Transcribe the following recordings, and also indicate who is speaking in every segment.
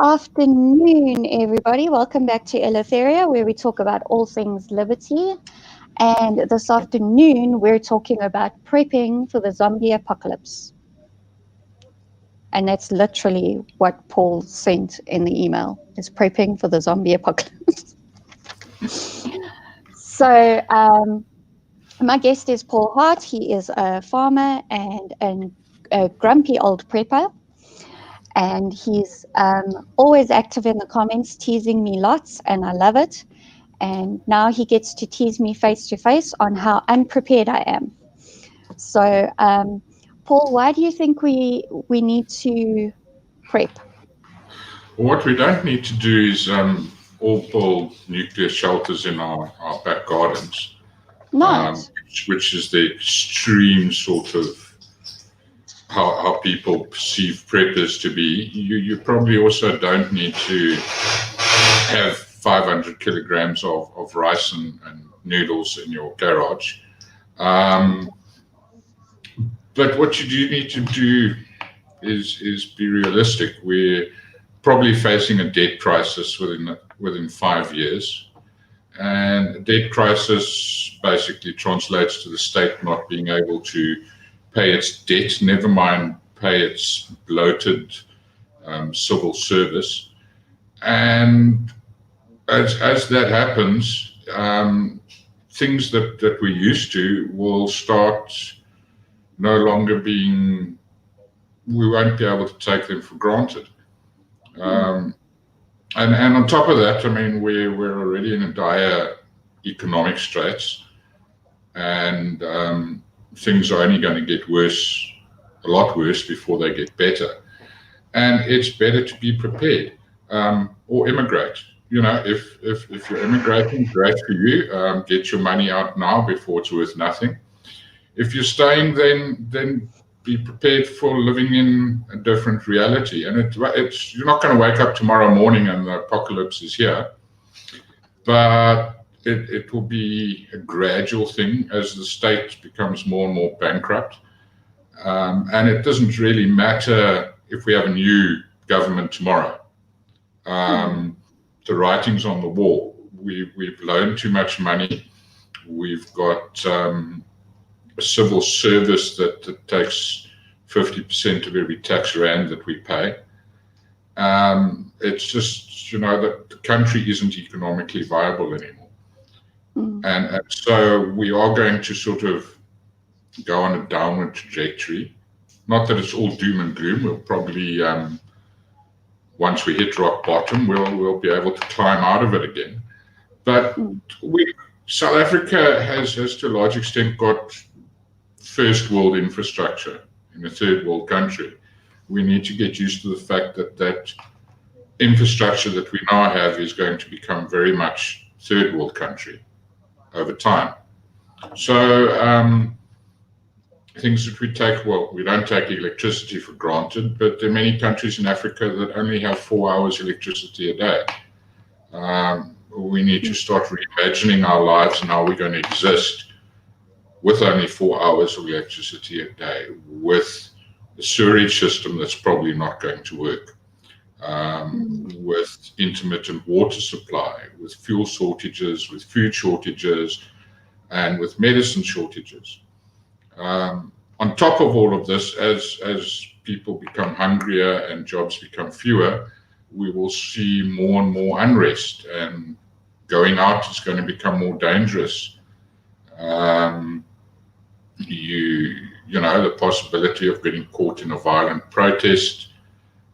Speaker 1: afternoon, everybody. Welcome back to Eleutheria, where we talk about all things liberty. And this afternoon, we're talking about prepping for the zombie apocalypse. And that's literally what Paul sent in the email, is prepping for the zombie apocalypse. So my guest is Paul Hart. He is a farmer and a grumpy old prepper. And he's always active in the comments, teasing me lots, and I love it. And now he gets to tease me face to face on how unprepared I am. So, Paul, why do you think we need to prep?
Speaker 2: What we don't need to do is all build nuclear shelters in our back gardens, which is the extreme sort of how people perceive preppers to be. You probably also don't need to have 500 kilograms of rice and noodles in your garage. But what you do need to do is be realistic. We're probably facing a debt crisis within 5 years. And a debt crisis basically translates to the state not being able to pay its debt, never mind pay its bloated civil service. And as that happens, things that we're used to will start no longer being, we won't be able to take them for granted. And on top of that, I mean, we're already in a dire economic straits, and things are only going to get worse, a lot worse, before they get better. And it's better to be prepared, or immigrate. You know, if you're immigrating, great for you. Get your money out now before it's worth nothing. If you're staying, then be prepared for living in a different reality. And it's you're not going to wake up tomorrow morning and the apocalypse is here, but it will be a gradual thing as the state becomes more and more bankrupt. And it doesn't really matter if we have a new government tomorrow. The writing's on the wall. We've loaned too much money. We've got a civil service that takes 50% of every tax rand that we pay. It's just, that the country isn't economically viable anymore. And so we are going to sort of go on a downward trajectory. Not that it's all doom and gloom. We'll probably, once we hit rock bottom, we'll be able to climb out of it again. But South Africa has to a large extent got first world infrastructure in a third world country. We need to get used to the fact that infrastructure that we now have is going to become very much third world country over time. So things that we take, we don't take electricity for granted, but there are many countries in Africa that only have 4 hours electricity a day. We need to start reimagining our lives and how we're going to exist with only 4 hours of electricity a day, with a sewerage system that's probably not going to work, with intermittent water supply, with fuel shortages, with food shortages, and with medicine shortages. On top of all of this, as people become hungrier and jobs become fewer, we will see more and more unrest, and going out is going to become more dangerous. The possibility of getting caught in a violent protest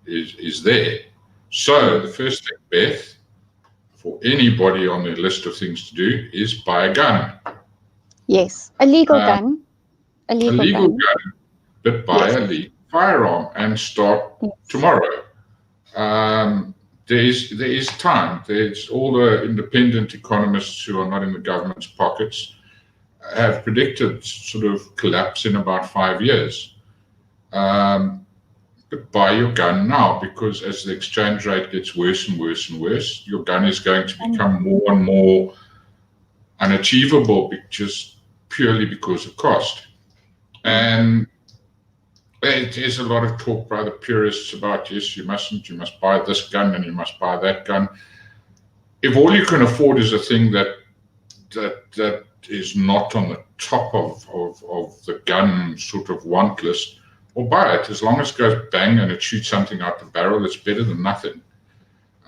Speaker 2: is there. So the first thing, Beth, for anybody on their list of things to do is buy a gun. Yes,
Speaker 1: a legal gun.
Speaker 2: A legal gun, but buy a legal firearm and start tomorrow. There is time. There's all the independent economists who are not in the government's pockets have predicted sort of collapse in about 5 years. But buy your gun now, because as the exchange rate gets worse and worse and worse, your gun is going to become more and more unachievable just purely because of cost. And there's a lot of talk by the purists about, yes, you must buy this gun and you must buy that gun. If all you can afford is a thing that is not on the top of the gun sort of want list, or buy it. As long as it goes bang and it shoots something out the barrel, it's better than nothing.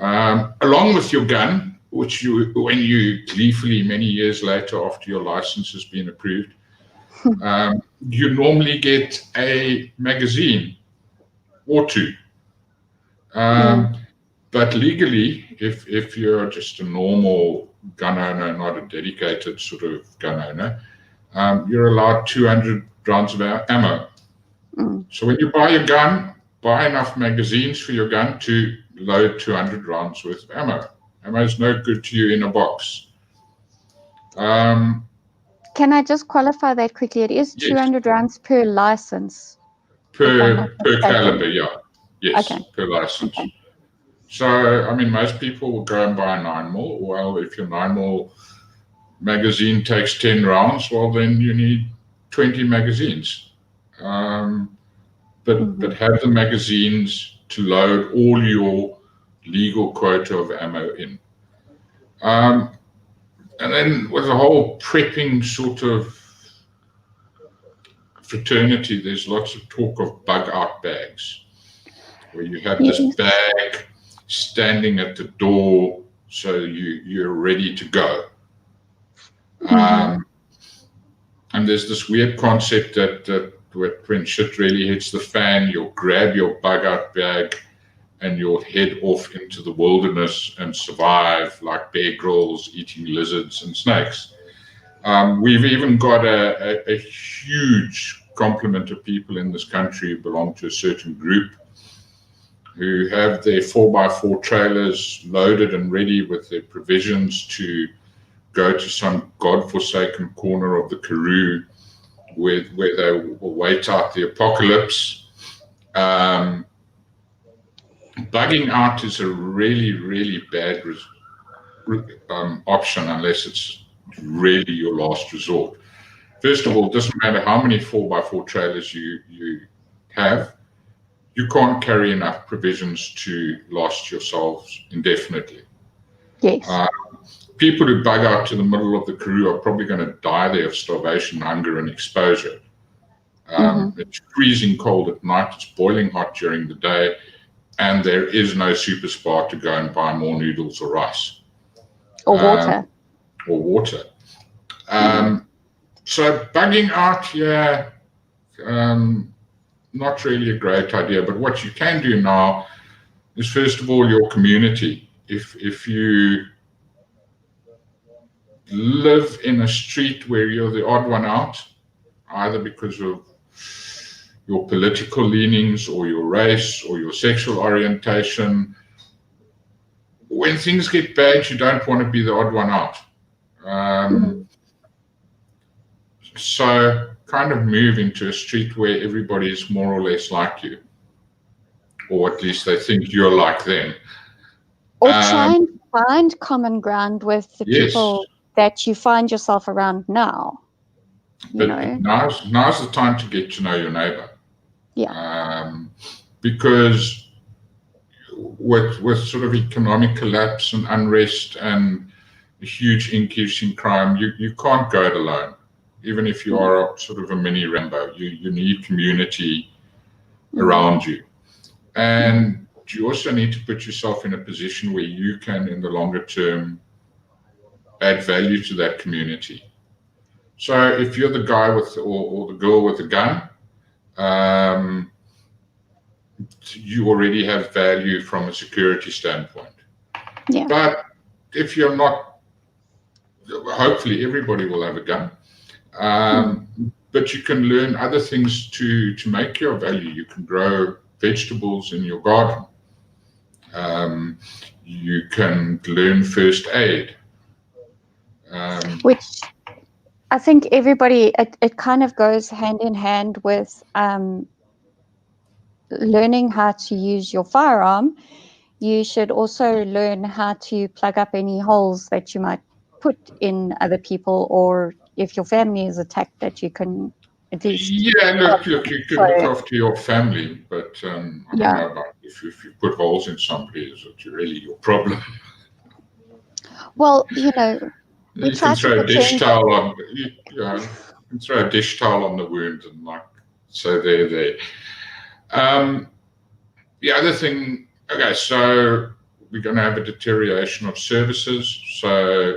Speaker 2: Along with your gun, which when you gleefully many years later after your license has been approved, you normally get a magazine or two. But legally, if you're just a normal gun owner, not a dedicated sort of gun owner, you're allowed 200 rounds of ammo. So when you buy your gun, buy enough magazines for your gun to load 200 rounds worth of ammo. Ammo is no good to you in a box.
Speaker 1: Can I just qualify that quickly? It is 200 rounds per license.
Speaker 2: Per caliber, yeah. Yes,
Speaker 1: okay.
Speaker 2: Per license. Okay. So, I mean, most people will go and buy a 9mm. Well, if your 9mm magazine takes 10 rounds, well, then you need 20 magazines. But have the magazines to load all your legal quota of ammo in. And then with the whole prepping sort of fraternity, there's lots of talk of bug out bags, where you have this bag standing at the door so you're ready to go. And there's this weird concept that when shit really hits the fan, you'll grab your bug out bag and you'll head off into the wilderness and survive like Bear Grylls eating lizards and snakes. We've even got a huge complement of people in this country who belong to a certain group who have their 4x4 trailers loaded and ready with their provisions to go to some godforsaken corner of the Karoo where they will wait out the apocalypse. Bugging out is a really, really bad option unless it's really your last resort. First of all, it doesn't matter how many 4x4 trailers you have, you can't carry enough provisions to last yourselves indefinitely.
Speaker 1: Yes.
Speaker 2: People who bug out to the middle of the Karoo are probably going to die there of starvation, hunger, and exposure. It's freezing cold at night, it's boiling hot during the day, and there is no super spa to go and buy more noodles or rice.
Speaker 1: Or water.
Speaker 2: So bugging out, not really a great idea. But what you can do now is, first of all, your community. If you live in a street where you're the odd one out, either because of your political leanings or your race or your sexual orientation, when things get bad, you don't want to be the odd one out. So kind of move into a street where everybody is more or less like you, or at least they think you're like them.
Speaker 1: Or try and find common ground with the people that you find yourself around now.
Speaker 2: Now's the time to get to know your neighbor. Because with sort of economic collapse and unrest and a huge increase in crime, you can't go it alone. Even if you are sort of a mini Rambo, you need community around you. And you also need to put yourself in a position where you can, in the longer term, add value to that community. So if you're the guy with or the girl with the gun, you already have value from a security standpoint. But if you're not, hopefully everybody will have a gun. But you can learn other things to make your value. You can grow vegetables in your garden. You can learn first aid.
Speaker 1: Which I think everybody, it kind of goes hand in hand with learning how to use your firearm. You should also learn how to plug up any holes that you might put in other people, or if your family is attacked, that you can at least.
Speaker 2: Yeah, look, you could look after your family, but I don't know about if you put holes in somebody, is it really your problem?
Speaker 1: Well, you know, we
Speaker 2: You
Speaker 1: try
Speaker 2: can
Speaker 1: to
Speaker 2: throw a dish
Speaker 1: pretend.
Speaker 2: towel on, you can throw a dish towel on the wound and like, so there. The other thing, okay, so we're going to have a deterioration of services. So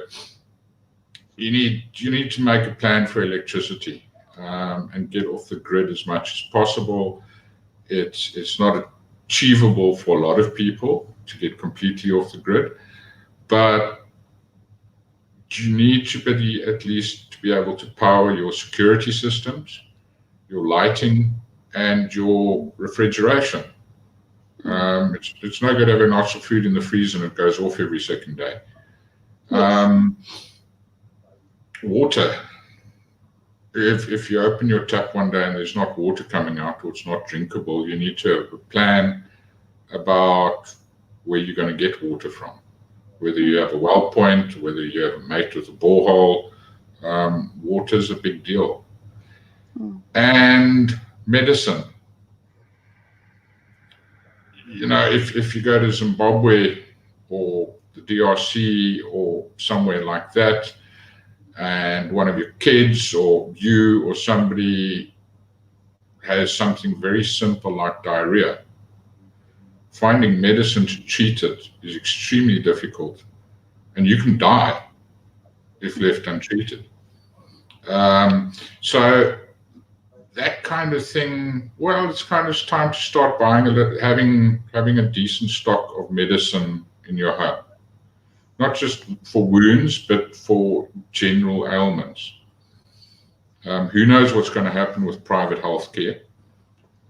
Speaker 2: you need to make a plan for electricity and get off the grid as much as possible. It's not achievable for a lot of people to get completely off the grid, but you need to be at least to be able to power your security systems, your lighting, and your refrigeration. It's no good having lots of food in the freezer and it goes off every second day. Water. If you open your tap one day and there's not water coming out or it's not drinkable, you need to have a plan about where you're going to get water from. Whether you have a well point, whether you have a mate with a borehole, water is a big deal. And medicine. You know, if you go to Zimbabwe or the DRC or somewhere like that, and one of your kids or you or somebody has something very simple like diarrhea, finding medicine to treat it is extremely difficult, and you can die if left untreated. So that kind of thing, well, it's kind of time to start buying having a decent stock of medicine in your home. Not just for wounds, but for general ailments. Who knows what's going to happen with private healthcare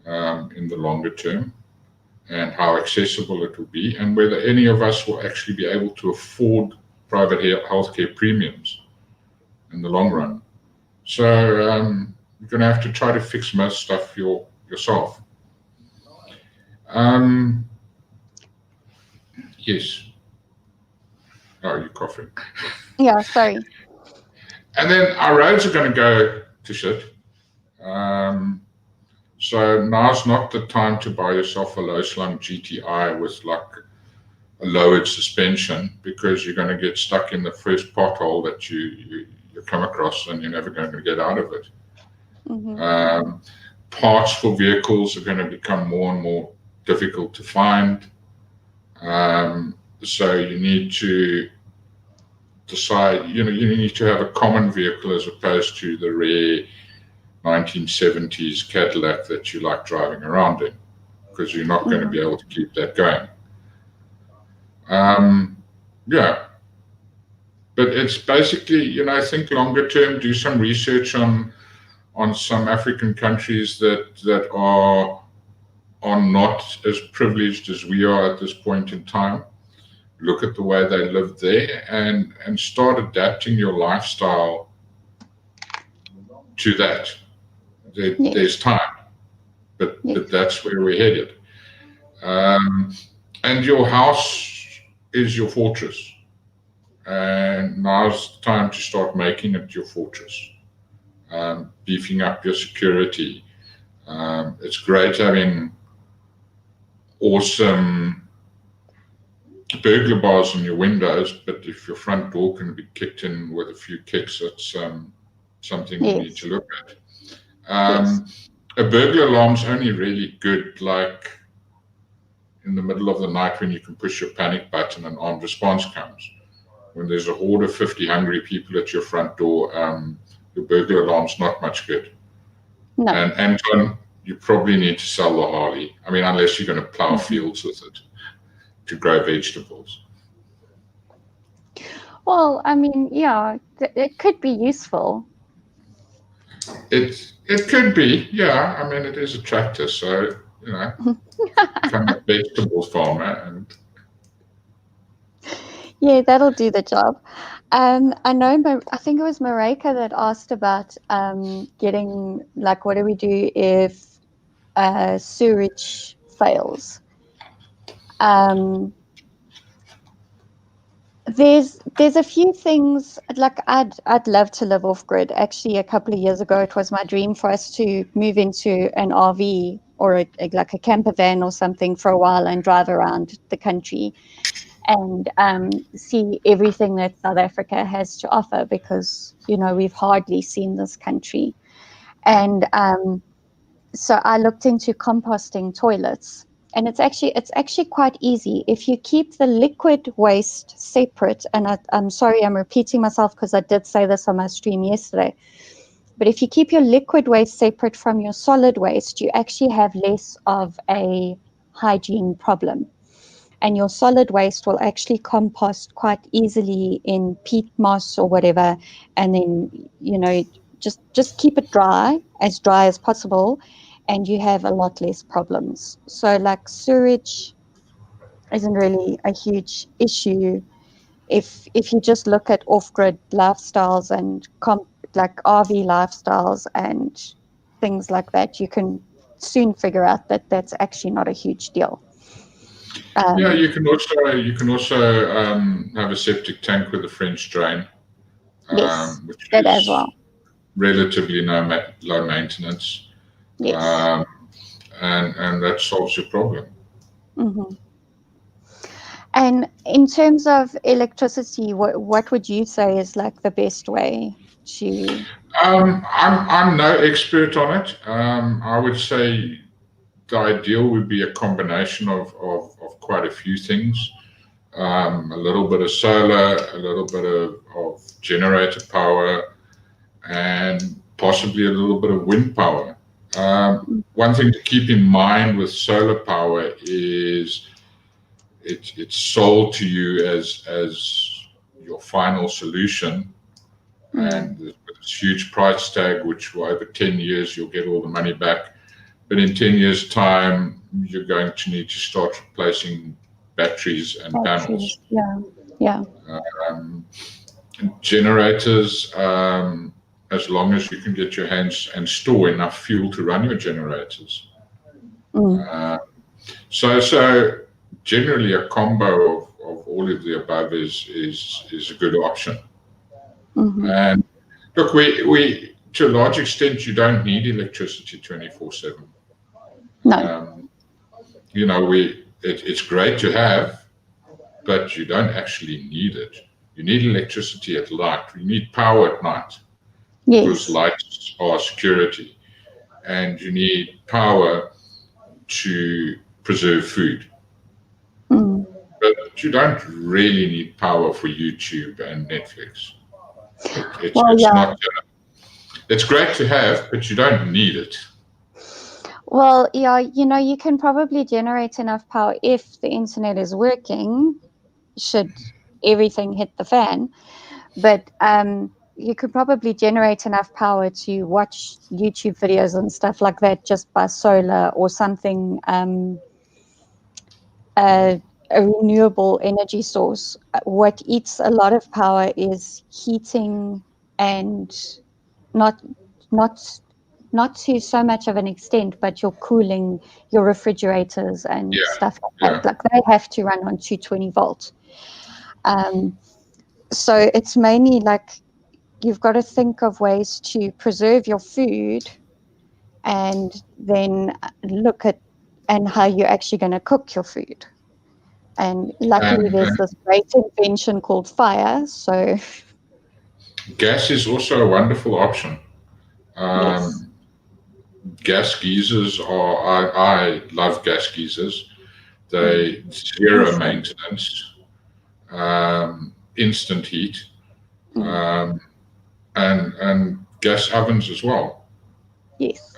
Speaker 2: in the longer term, and how accessible it will be, and whether any of us will actually be able to afford private healthcare premiums in the long run. So you're going to have to try to fix most stuff yourself. Yes. Oh, you're coughing.
Speaker 1: Yeah, sorry.
Speaker 2: And then our roads are going to go to shit. So now's not the time to buy yourself a low-slung GTI with like a lowered suspension, because you're going to get stuck in the first pothole that you come across and you're never going to get out of it. Parts for vehicles are going to become more and more difficult to find. So you need to decide, you need to have a common vehicle as opposed to the rare 1970s Cadillac that you like driving around in, because you're not going to be able to keep that going. But it's basically, I think longer term, do some research on some African countries that are not as privileged as we are at this point in time. Look at the way they live there and start adapting your lifestyle to that. There's time, but that's where we're headed. And your house is your fortress. And now's the time to start making it your fortress. Beefing up your security. It's great having awesome burglar bars on your windows, but if your front door can be kicked in with a few kicks, it's something you need to look at. A burglar alarm's only really good like in the middle of the night when you can push your panic button and armed response comes. When there's a horde of 50 hungry people at your front door, your burglar alarm's not much good. No. And Anton, you probably need to sell the Harley. I mean, unless you're going to plow fields with it to grow vegetables.
Speaker 1: Well, I mean, yeah, it could be useful.
Speaker 2: It could be, yeah. I mean, it is a tractor, so become a vegetables farmer and.
Speaker 1: Yeah, that'll do the job. I know. I think it was Marika that asked about getting, like, what do we do if sewerage fails? There's a few things like I'd love to live off grid. Actually, a couple of years ago, it was my dream for us to move into an RV or like a camper van or something for a while and drive around the country and see everything that South Africa has to offer, because we've hardly seen this country. And so I looked into composting toilets, and it's actually quite easy if you keep the liquid waste separate. And I'm sorry, I'm repeating myself because I did say this on my stream yesterday. But if you keep your liquid waste separate from your solid waste, you actually have less of a hygiene problem. And your solid waste will actually compost quite easily in peat moss or whatever. And then, just keep it dry as possible, and you have a lot less problems. So like sewage isn't really a huge issue if you just look at off-grid lifestyles and like RV lifestyles and things like that. You can soon figure out that that's actually not a huge deal.
Speaker 2: Yeah, you can also have a septic tank with a French drain,
Speaker 1: Yes,
Speaker 2: which
Speaker 1: that as
Speaker 2: is
Speaker 1: well.
Speaker 2: relatively low maintenance,
Speaker 1: Yes.
Speaker 2: and that solves your problem.
Speaker 1: Mm-hmm. And in terms of electricity, what would you say is like the best way to?
Speaker 2: I'm no expert on it. I would say the ideal would be a combination of quite a few things. A little bit of solar, a little bit of generator power, and possibly a little bit of wind power. One thing to keep in mind with solar power is it's sold to you as your final solution, and there's this huge price tag, which over 10 years you'll get all the money back. But in 10 years' time, you're going to need to start replacing batteries and panels.
Speaker 1: Yeah.
Speaker 2: Generators, as long as you can get your hands and store enough fuel to run your generators. So generally a combo of all of the above is a good option. And look, we to a large extent, you don't need electricity 24/7.
Speaker 1: No.
Speaker 2: It's great to have, but you don't actually need it. You need electricity at night. You need power at night, because
Speaker 1: Yes.
Speaker 2: lights are security, and you need power to preserve food. But you don't really need power for YouTube and Netflix. It's great to have, but you don't need it.
Speaker 1: Well, yeah, you can probably generate enough power if the internet is working, should everything hit the fan. But you could probably generate enough power to watch YouTube videos and stuff like that just by solar or something, a renewable energy source. What eats a lot of power is heating, and not to so much of an extent, but you're cooling your refrigerators and stuff like that. Like they have to run on 220 volt. So it's mainly like you've got to think of ways to preserve your food, and then look at and how you're actually going to cook your food. And luckily there's this great invention called fire. So
Speaker 2: gas is also a wonderful option.
Speaker 1: yes.
Speaker 2: Gas geysers I love gas geysers. They zero maintenance, instant heat, and gas ovens as well.
Speaker 1: Yes.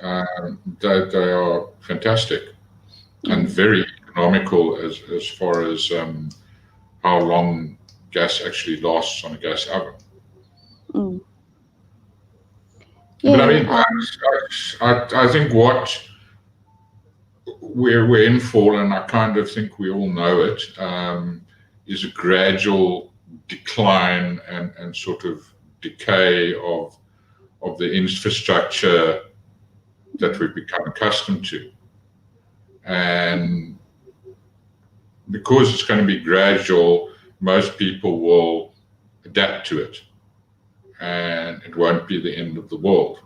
Speaker 2: They are fantastic and very economical as far as how long gas actually lasts on a gas oven.
Speaker 1: Yeah,
Speaker 2: but I mean, I think what we're in for, and I kind of think we all know it, is a gradual decline and sort of decay of the infrastructure that we've become accustomed to. And because it's going to be gradual, most people will adapt to it, and it won't be the end of the world.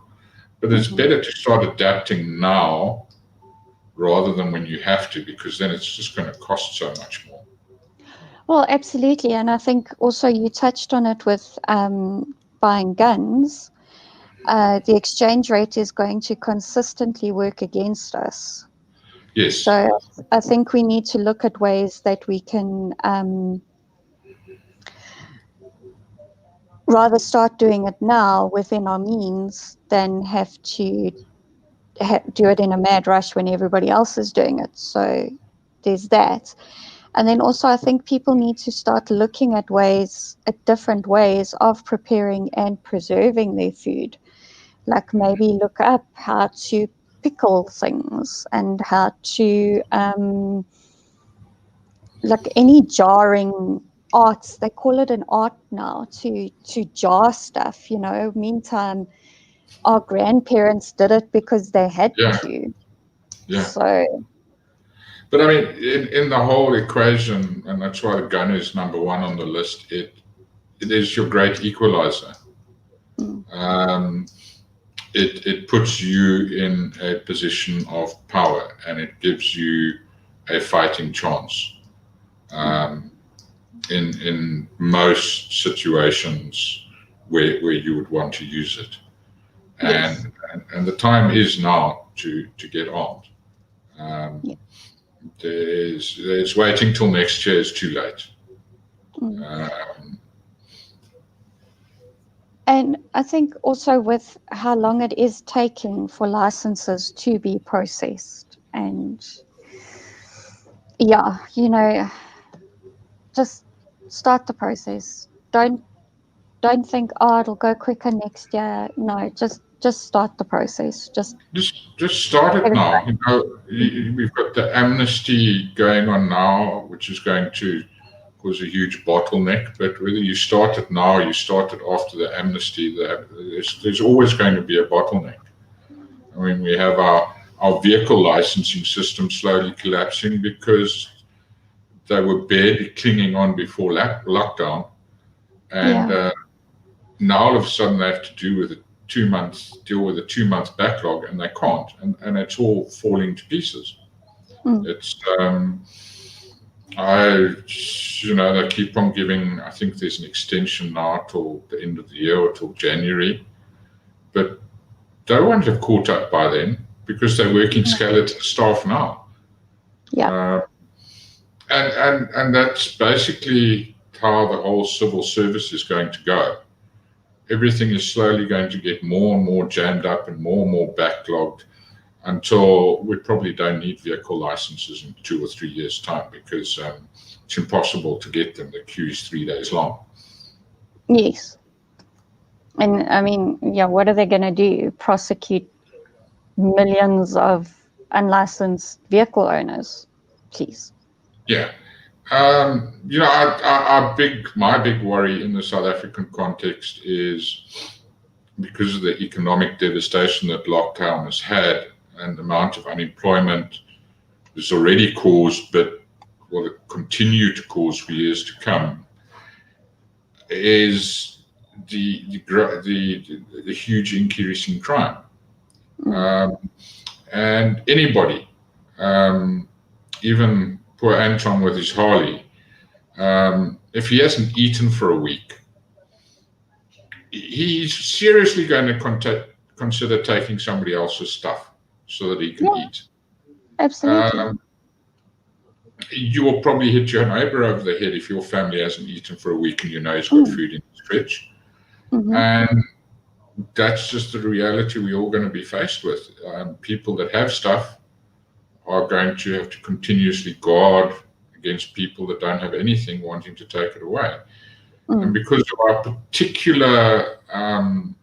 Speaker 2: But it's better to start adapting now rather than when you have to, because then it's just going to cost so much more.
Speaker 1: Well, absolutely. And I think also you touched on it with buying guns. The exchange rate is going to consistently work against us.
Speaker 2: Yes.
Speaker 1: So I think we need to look at ways that we can rather start doing it now within our means than have to do it in a mad rush when everybody else is doing it. So there's that. And then also I think people need to start looking at different ways of preparing and preserving their food. Like maybe look up how to pickle things and how to like any jarring arts, they call it an art now, to jar stuff, Meantime, our grandparents did it because they had to.
Speaker 2: Yeah.
Speaker 1: So,
Speaker 2: but I mean, in the whole equation, and that's why the gun is number one on the list, it is your great equalizer. It puts you in a position of power, and it gives you a fighting chance. In most situations where you would want to use it, and the time is now to get armed. There's waiting till next year is too late.
Speaker 1: And I think also with how long it is taking for licenses to be processed, and just start the process. Don't think, it'll go quicker next year. No, just start the process. Just
Speaker 2: start it now. We've got the amnesty going on now, which is going to cause a huge bottleneck. But whether you start it now or you start it after the amnesty, there's always going to be a bottleneck. I mean, we have our vehicle licensing system slowly collapsing because they were barely clinging on before lockdown, and now all of a sudden they have to deal with a 2-month backlog, and they can't, and it's all falling to pieces. It's they keep on giving. I think there's an extension now till the end of the year or till January, but they won't have caught up by then because they're working skeleton staff now. And that's basically how the whole civil service is going to go. Everything is slowly going to get more and more jammed up and more backlogged until we probably don't need vehicle licenses in 2 or 3 years' time because it's impossible to get them. The queue is 3 days long.
Speaker 1: Yes. And I mean, what are they going to do? Prosecute millions of unlicensed vehicle owners? Please.
Speaker 2: Yeah. My big worry in the South African context is because of the economic devastation that lockdown has had and the amount of unemployment is already caused, but will continue to cause for years to come, is the huge increase in crime. And anybody, even poor Anton with his Harley, if he hasn't eaten for a week, he's seriously going to consider taking somebody else's stuff so that he can eat.
Speaker 1: Absolutely.
Speaker 2: You will probably hit your neighbor over the head if your family hasn't eaten for a week and you know he's got food in his fridge. And that's just the reality we're all going to be faced with. People that have stuff are going to have to continuously guard against people that don't have anything wanting to take it away. And because of our particular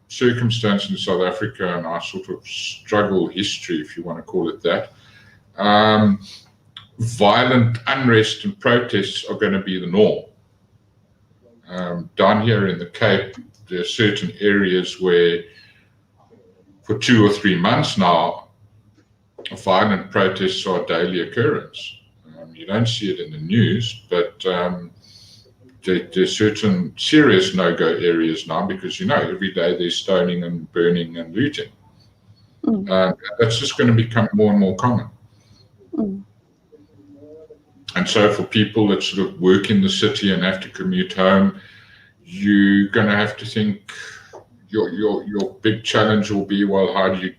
Speaker 2: circumstance in South Africa and our sort of struggle history, if you want to call it that, violent unrest and protests are going to be the norm. Down here in the Cape, there are certain areas where for 2 or 3 months now, violent protests are a daily occurrence. You don't see it in the news, but there's certain serious no-go areas now because, every day there's stoning and burning and looting. That's just going to become more and more common. And so for people that sort of work in the city and have to commute home, you're going to have to think your big challenge will be, well, how do you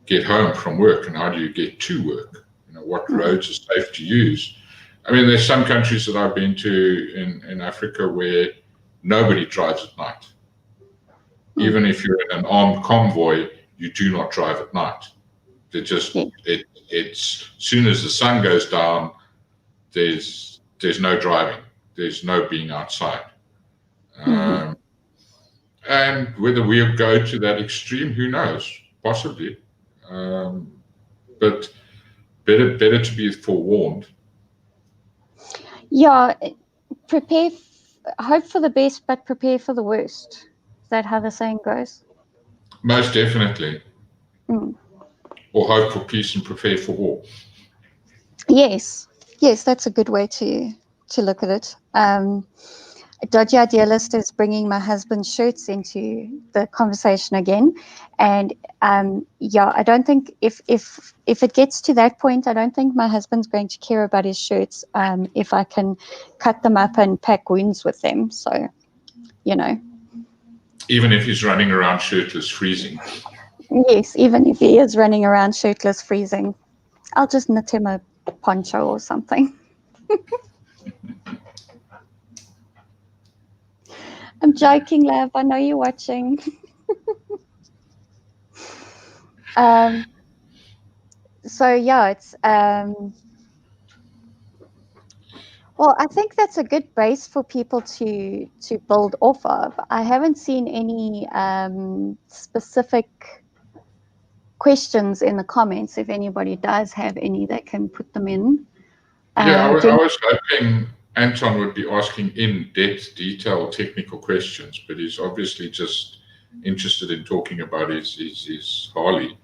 Speaker 2: get home from work and how do you get to work? What roads are safe to use? I mean, there's some countries that I've been to in Africa where nobody drives at night. Even if you're in an armed convoy, you do not drive at night. They just it's soon as the sun goes down, there's no driving. There's no being outside. And whether we'll go to that extreme, who knows? Possibly. But better to be forewarned.
Speaker 1: Yeah, hope for the best, but prepare for the worst. Is that how the saying goes?
Speaker 2: Most definitely. Or hope for peace and prepare for war.
Speaker 1: Yes, that's a good way to look at it. Dodgy Idealist is bringing my husband's shirts into the conversation again, and I don't think if it gets to that point, I don't think my husband's going to care about his shirts if I can cut them up and pack wounds with them. So,
Speaker 2: even if he's running around shirtless, freezing.
Speaker 1: Yes, even if he is running around shirtless, freezing, I'll just knit him a poncho or something. I'm joking, love. I know you're watching. So yeah, it's well, I think that's a good base for people to build off of. I haven't seen any specific questions in the comments. If anybody does have any, they can put them in.
Speaker 2: I was hoping Anton would be asking in-depth, detailed technical questions, but he's obviously just interested in talking about his Harley.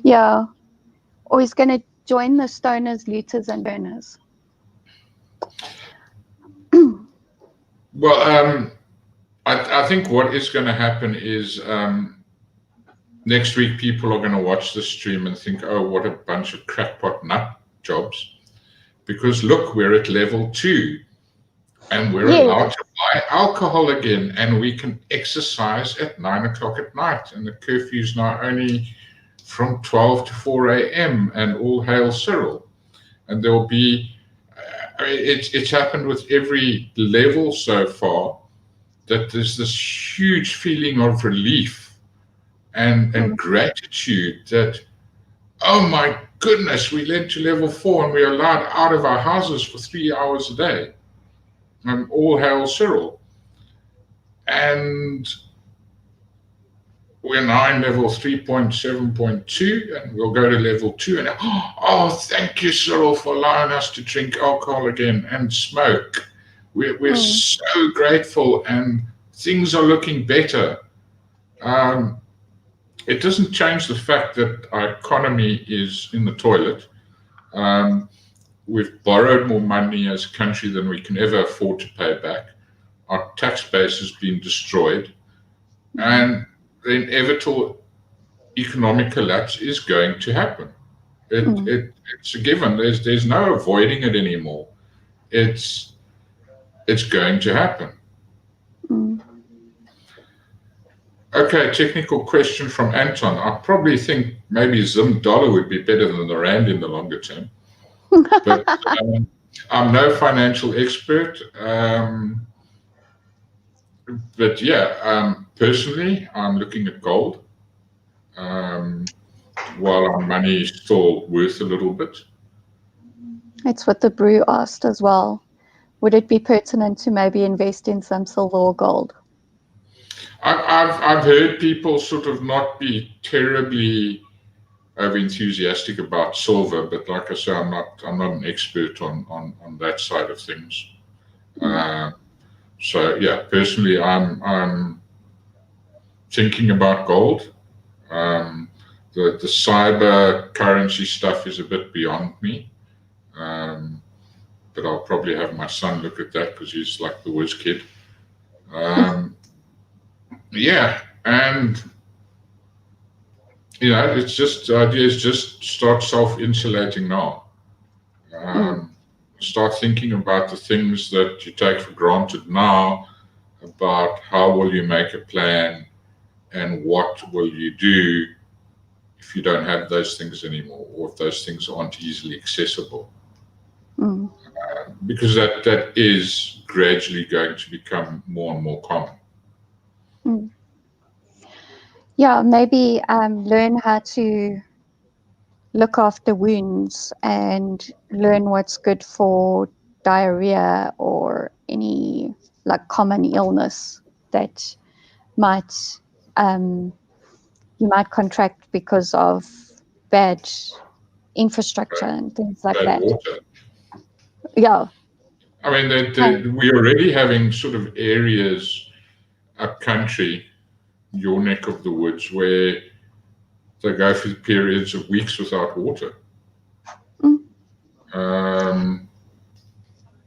Speaker 1: Yeah, or he's going to join the stoners, looters, and burners.
Speaker 2: Well, I think what is going to happen is next week people are going to watch the stream and think, oh, what a bunch of crackpot nut jobs. Because look, we're at level 2 and we're allowed to buy alcohol again and we can exercise at 9 o'clock at night. And the curfew's now only from 12 to 4 a.m. and all hail Cyril. And there will be, it's happened with every level so far, that there's this huge feeling of relief and gratitude that, oh my goodness, we went to level 4 and we're allowed out of our houses for 3 hours a day. And all hail Cyril. And we're now in level 3.7.2 and we'll go to level 2 and oh, thank you, Cyril, for allowing us to drink alcohol again and smoke. We're so grateful and things are looking better. It doesn't change the fact that our economy is in the toilet. We've borrowed more money as a country than we can ever afford to pay back. Our tax base has been destroyed. And the inevitable economic collapse is going to happen. It's a given. There's no avoiding it anymore. It's going to happen. Okay, technical question from Anton. I probably think maybe Zim dollar would be better than the rand in the longer term. But I'm no financial expert. But yeah, personally, I'm looking at gold while our money is still worth a little bit.
Speaker 1: That's what the brew asked as well. Would it be pertinent to maybe invest in some silver or gold?
Speaker 2: I've heard people sort of not be terribly over enthusiastic about silver, but like I say, I'm not an expert on that side of things. So yeah, personally, I'm thinking about gold. The cyber currency stuff is a bit beyond me. but I'll probably have my son look at that because he's like the whiz kid. Yeah, and it's just the idea is just start self-insulating now. Start thinking about the things that you take for granted now, about how will you make a plan and what will you do if you don't have those things anymore, or if those things aren't easily accessible. Because that is gradually going to become more and more common.
Speaker 1: Yeah, maybe learn how to look after wounds and learn what's good for diarrhea or any like common illness that might you might contract because of bad infrastructure and things like
Speaker 2: Bad
Speaker 1: that.
Speaker 2: water.
Speaker 1: Yeah.
Speaker 2: I mean, we're already having sort of areas up country, your neck of the woods, where they go through periods of weeks without water.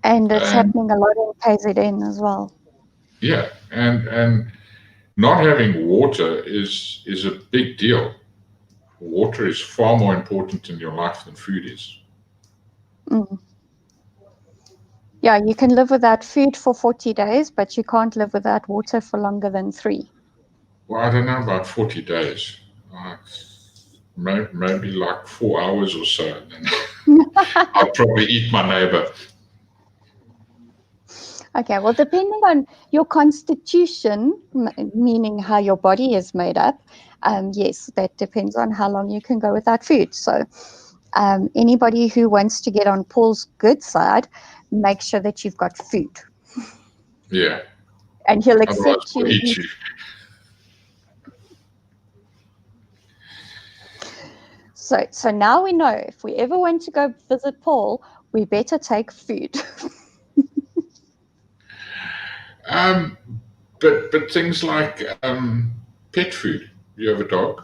Speaker 1: And it's happening a lot in KZN as well.
Speaker 2: Yeah, and not having water is a big deal. Water is far more important in your life than food is.
Speaker 1: Yeah, you can live without food for 40 days, but you can't live without water for longer than 3.
Speaker 2: Well, I don't know about 40 days. Maybe like 4 hours or so. And then I'll probably eat my neighbor.
Speaker 1: Okay, well, depending on your constitution, meaning how your body is made up, yes, that depends on how long you can go without food. So anybody who wants to get on Paul's good side, make sure that you've got food.
Speaker 2: Yeah.
Speaker 1: And he'll accept
Speaker 2: we'll eat you.
Speaker 1: So now we know if we ever want to go visit Paul, we better take food.
Speaker 2: But things like pet food. You have a dog.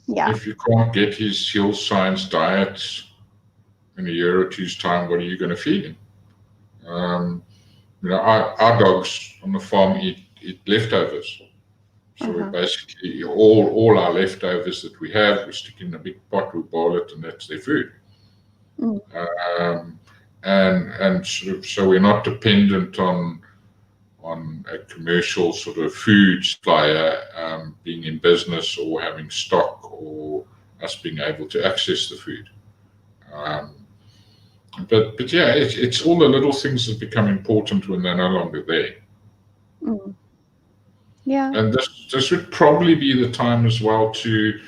Speaker 1: Yeah.
Speaker 2: If you can't get his hill science diet in a year or two's time, what are you going to feed him? Our dogs on the farm eat leftovers. So we basically all our leftovers that we have, we stick in a big pot, we boil it, and that's their food. And sort of, so we're not dependent on a commercial sort of food supplier being in business or having stock or us being able to access the food. But yeah, it's all the little things that become important when they're no longer there.
Speaker 1: Yeah.
Speaker 2: And this would probably be the time as well to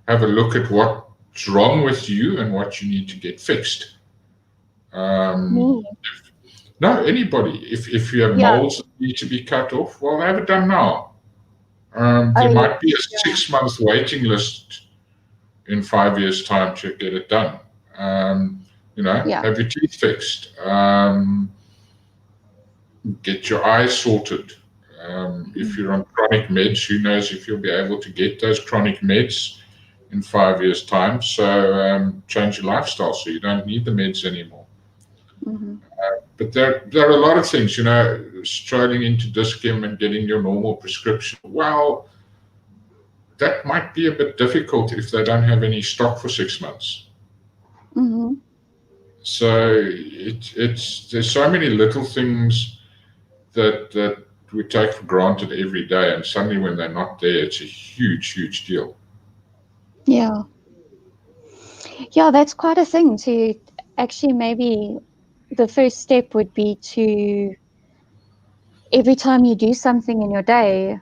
Speaker 2: have a look at what's wrong with you and what you need to get fixed. No, anybody. If you have moles that need to be cut off, well, have it done now. There might be a 6-month waiting list in 5 years' time to get it done. Have your teeth fixed. Get your eyes sorted. If you're on chronic meds, who knows if you'll be able to get those chronic meds in 5 years' time. So change your lifestyle so you don't need the meds anymore. But there are a lot of things, strolling into Dis-Chem and getting your normal prescription. Well, that might be a bit difficult if they don't have any stock for 6 months. So there's so many little things that we take for granted every day, and suddenly when they're not there, it's a huge, huge deal.
Speaker 1: Yeah, that's quite a thing to actually maybe. The first step would be to, every time you do something in your day,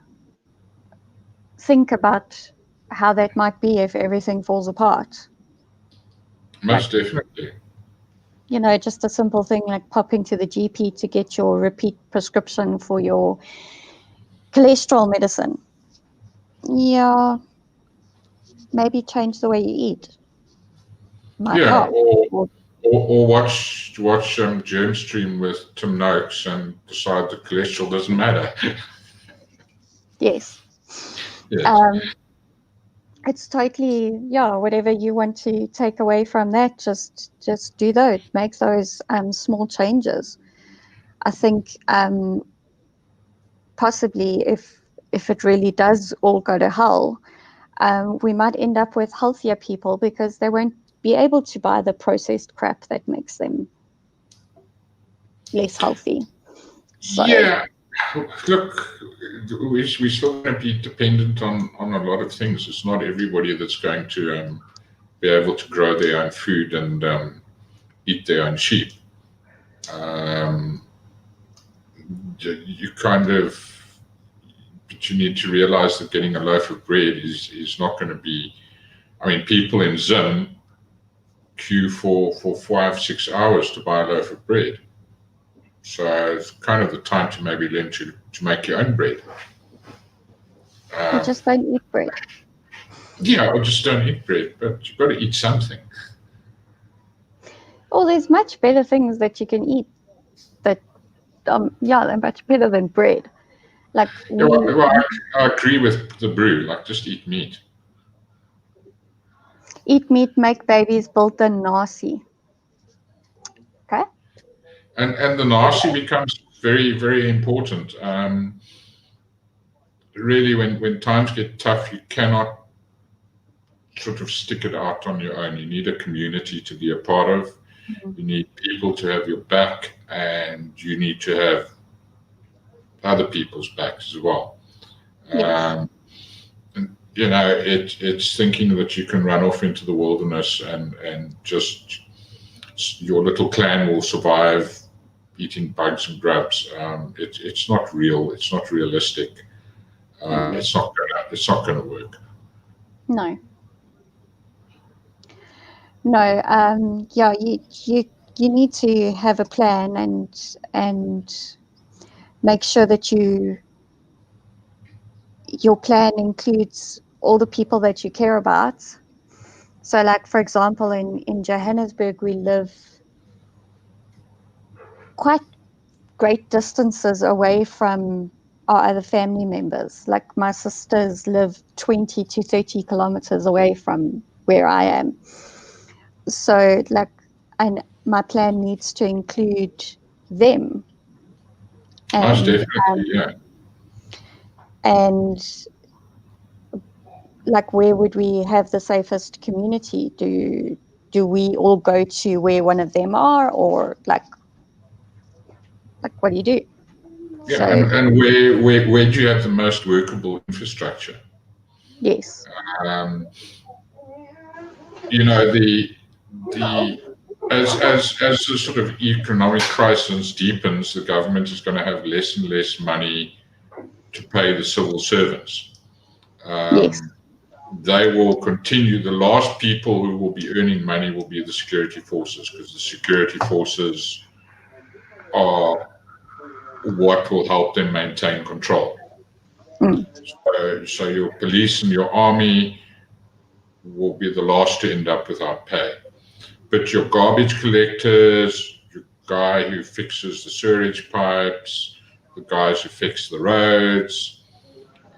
Speaker 1: think about how that might be if everything falls apart.
Speaker 2: Most definitely.
Speaker 1: Just a simple thing like popping to the GP to get your repeat prescription for your cholesterol medicine. Yeah, maybe change the way you eat. Might help.
Speaker 2: Or watch Germstream with Tim Noakes and decide the cholesterol doesn't matter.
Speaker 1: Yes. it's totally, yeah, whatever you want to take away from that, just do those, make those small changes. I think possibly if it really does all go to hell, we might end up with healthier people because they won't be able to buy the processed crap that makes them less healthy. So
Speaker 2: Yeah, look, we're still going to be dependent on a lot of things. It's not everybody that's going to be able to grow their own food and eat their own sheep. Um, you kind of, but you need to realize that getting a loaf of bread is not going to be. I mean, people in Zim queue for 5-6 hours to buy a loaf of bread. So it's kind of the time to maybe learn to make your own bread.
Speaker 1: you just don't eat bread.
Speaker 2: Yeah, or just don't eat bread, but you've got to eat something.
Speaker 1: Oh, there's much better things that you can eat that, yeah, they're much better than bread. Like
Speaker 2: Yeah, well, I agree with the brew. Like, just eat meat.
Speaker 1: eat meat, make babies, build the nasi. Okay.
Speaker 2: And the nasi becomes very, very important. Really, when times get tough, you cannot sort of stick it out on your own. You need a community to be a part of. You need people to have your back, and you need to have other people's backs as well.
Speaker 1: Yes.
Speaker 2: And it's thinking that you can run off into the wilderness and just your little clan will survive eating bugs and grubs. It's not real. It's not realistic. It's not gonna work.
Speaker 1: No. No. Yeah. You need to have a plan and make sure that your plan includes all the people that you care about. So, like for example, in Johannesburg, we live quite great distances away from our other family members. Like my sisters live 20 to 30 kilometers away from where I am. So like, and my plan needs to include them.
Speaker 2: Most
Speaker 1: And
Speaker 2: definitely, yeah.
Speaker 1: and like, where would we have the safest community? Do we all go to where one of them are, or like what do you do?
Speaker 2: Yeah,
Speaker 1: So
Speaker 2: and where do you have the most workable infrastructure?
Speaker 1: yes.
Speaker 2: Um, the as the sort of economic crisis deepens, the government is going to have less and less money to pay the civil servants.
Speaker 1: Yes.
Speaker 2: They will continue. The last people who will be earning money will be the security forces, because the security forces are what will help them maintain control. So your police and your army will be the last to end up without pay. But your garbage collectors, your guy who fixes the sewage pipes, the guys who fix the roads,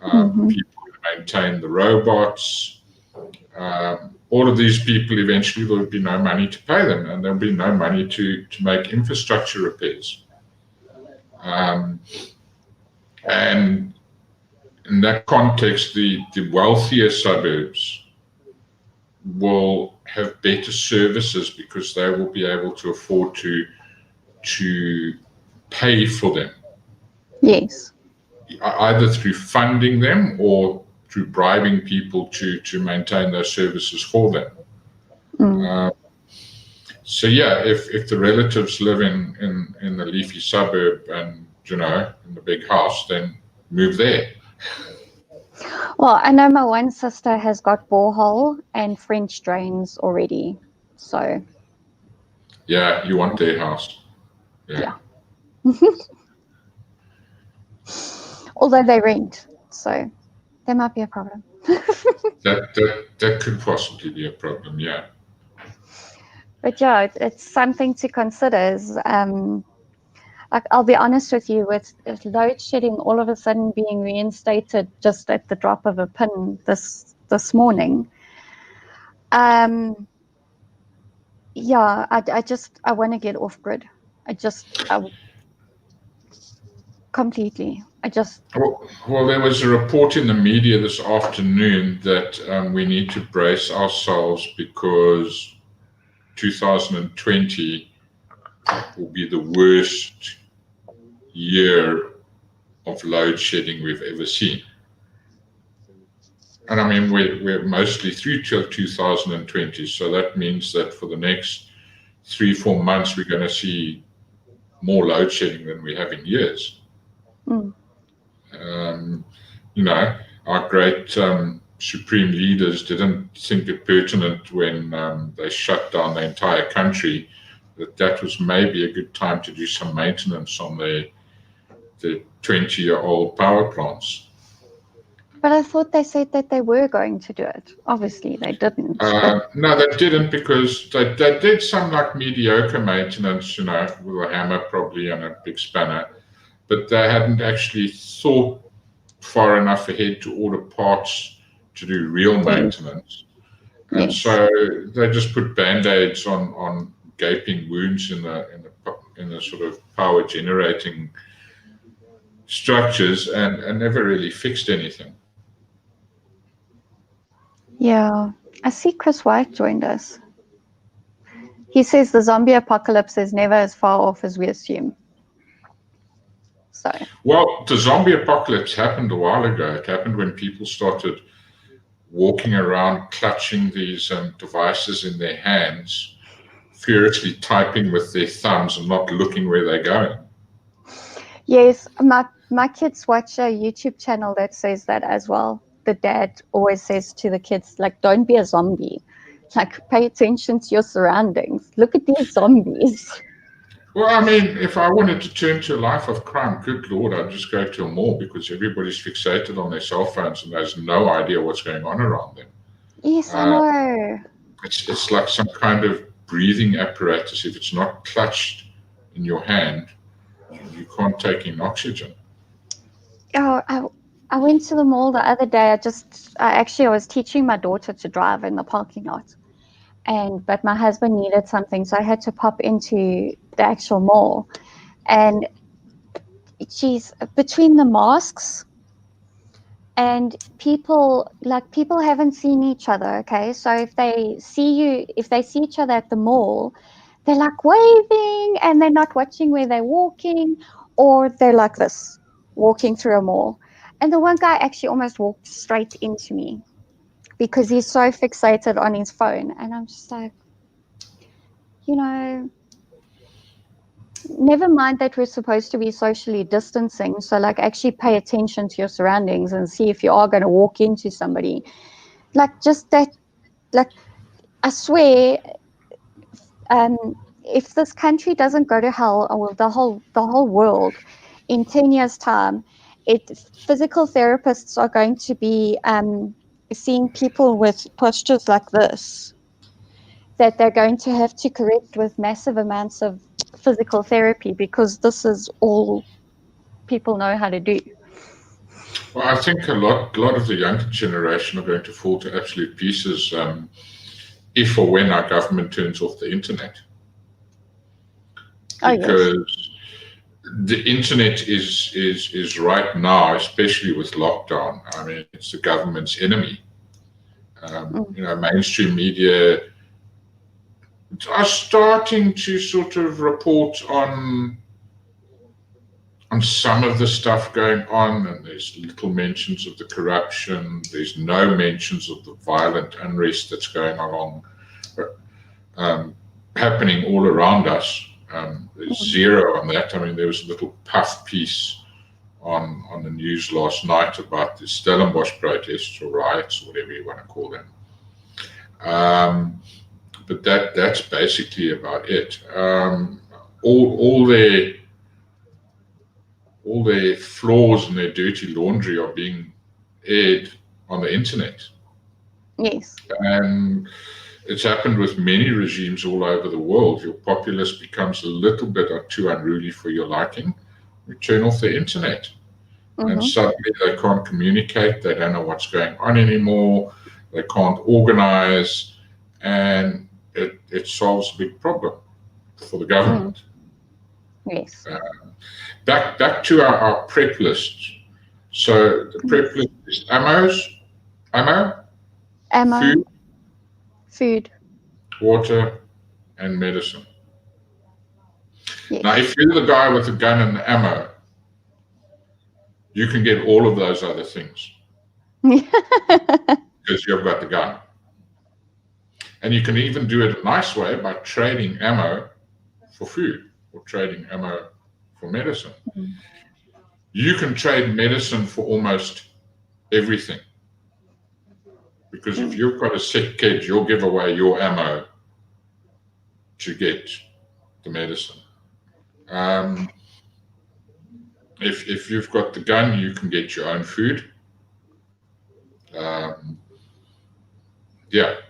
Speaker 2: people who maintain the robots, all of these people, eventually there will be no money to pay them, and there'll be no money to make infrastructure repairs. And in that context, the wealthier suburbs will have better services because they will be able to afford to pay for them.
Speaker 1: Yes.
Speaker 2: Either through funding them or through bribing people to maintain those services for them. So yeah, if the relatives live in the leafy suburb and in the big house, then move there.
Speaker 1: Well, I know my one sister has got borehole and French drains already. So
Speaker 2: Yeah, you want their house. Yeah.
Speaker 1: Although they rent, so there might be a problem.
Speaker 2: that could possibly be a problem, yeah.
Speaker 1: But yeah, it's something to consider. Like, I'll be honest with you, with load shedding all of a sudden being reinstated just at the drop of a pin this this morning. Yeah, I want to get off grid. Completely.
Speaker 2: Well, there was a report in the media this afternoon that we need to brace ourselves because 2020 will be the worst year of load shedding we've ever seen. And I mean, we're mostly through till 2020, so that means that for the next 3-4 months, we're going to see more load shedding than we have in years. Our great supreme leaders didn't think it pertinent when they shut down the entire country that was maybe a good time to do some maintenance on the 20-year-old power plants.
Speaker 1: But I thought they said that they were going to do it. Obviously, they didn't.
Speaker 2: No, they didn't, because they did some like mediocre maintenance, with a hammer probably and a big spanner. But they hadn't actually thought far enough ahead to order parts to do real maintenance. And so they just put band-aids on gaping wounds in the sort of power generating structures and never really fixed anything.
Speaker 1: Yeah, I see Chris White joined us. He says the zombie apocalypse is never as far off as we assume. So.
Speaker 2: Well, the zombie apocalypse happened a while ago. It happened when people started walking around clutching these devices in their hands, furiously typing with their thumbs and not looking where they're going.
Speaker 1: Yes, my kids watch a YouTube channel that says that as well. The dad always says to the kids, like, don't be a zombie. Like, pay attention to your surroundings. Look at these zombies.
Speaker 2: Well, I mean, if I wanted to turn to a life of crime, good Lord, I'd just go to a mall because everybody's fixated on their cell phones and there's no idea what's going on around them.
Speaker 1: Yes, I know.
Speaker 2: It's like some kind of breathing apparatus. If it's not clutched in your hand, you can't take in oxygen.
Speaker 1: Oh, I went to the mall the other day. I was teaching my daughter to drive in the parking lot. But my husband needed something, so I had to pop into the actual mall. And between the masks and people haven't seen each other, okay? So if they see each other at the mall, they're like waving and they're not watching where they're walking, or they're like this, walking through a mall. And the one guy actually almost walked straight into me because he's so fixated on his phone. And I'm just like, never mind that we're supposed to be socially distancing. So like actually pay attention to your surroundings and see if you are going to walk into somebody. Like just that, like I swear, if this country doesn't go to hell, or the whole world in 10 years' time, physical therapists are going to be seeing people with postures like this, that they're going to have to correct with massive amounts of physical therapy, because this is all people know how to do.
Speaker 2: Well, I think a lot of the younger generation are going to fall to absolute pieces if or when our government turns off the internet. Because the internet is right now, especially with lockdown, I mean, it's the government's enemy. Mainstream media are starting to sort of report on some of the stuff going on, and there's little mentions of the corruption. There's no mentions of the violent unrest that's going along, happening all around us. There's zero on that. I mean, there was a little puff piece on the news last night about the Stellenbosch protests or riots, or whatever you want to call them. But that's basically about it. All their flaws and their dirty laundry are being aired on the internet.
Speaker 1: Yes.
Speaker 2: And it's happened with many regimes all over the world. Your populace becomes a little bit too unruly for your liking. You turn off the internet. And suddenly they can't communicate. They don't know what's going on anymore. they can't organize, and it solves a big problem for the government.
Speaker 1: Yes.
Speaker 2: Back to our prep list. So the prep list is ammo,
Speaker 1: food,
Speaker 2: water, and medicine.
Speaker 1: yes.
Speaker 2: Now, if you're the guy with the gun and the ammo, you can get all of those other things because you've got the gun. And you can even do it a nice way by trading ammo for food or trading ammo for medicine. You can trade medicine for almost everything. Because if you've got a sick kid, you'll give away your ammo to get the medicine. If you've got the gun, you can get your own food.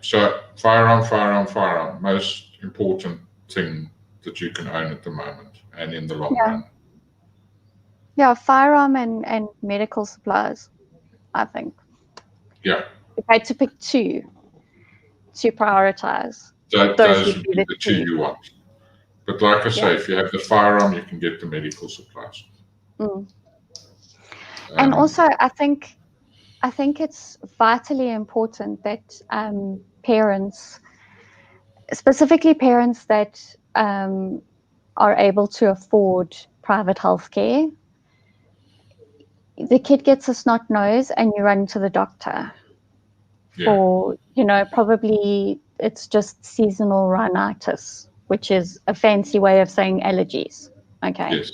Speaker 2: So firearm, most important thing that you can own at the moment and in the long run.
Speaker 1: Yeah, firearm and medical supplies, I think.
Speaker 2: Yeah.
Speaker 1: If I had to pick two to prioritize,
Speaker 2: those would be the two you want. But like I say, if you have the firearm, you can get the medical supplies.
Speaker 1: And also, I think it's vitally important that parents, specifically parents that are able to afford private health care, the kid gets a snot nose and you run to the doctor for, probably it's just seasonal rhinitis, which is a fancy way of saying allergies. Okay.
Speaker 2: Yes.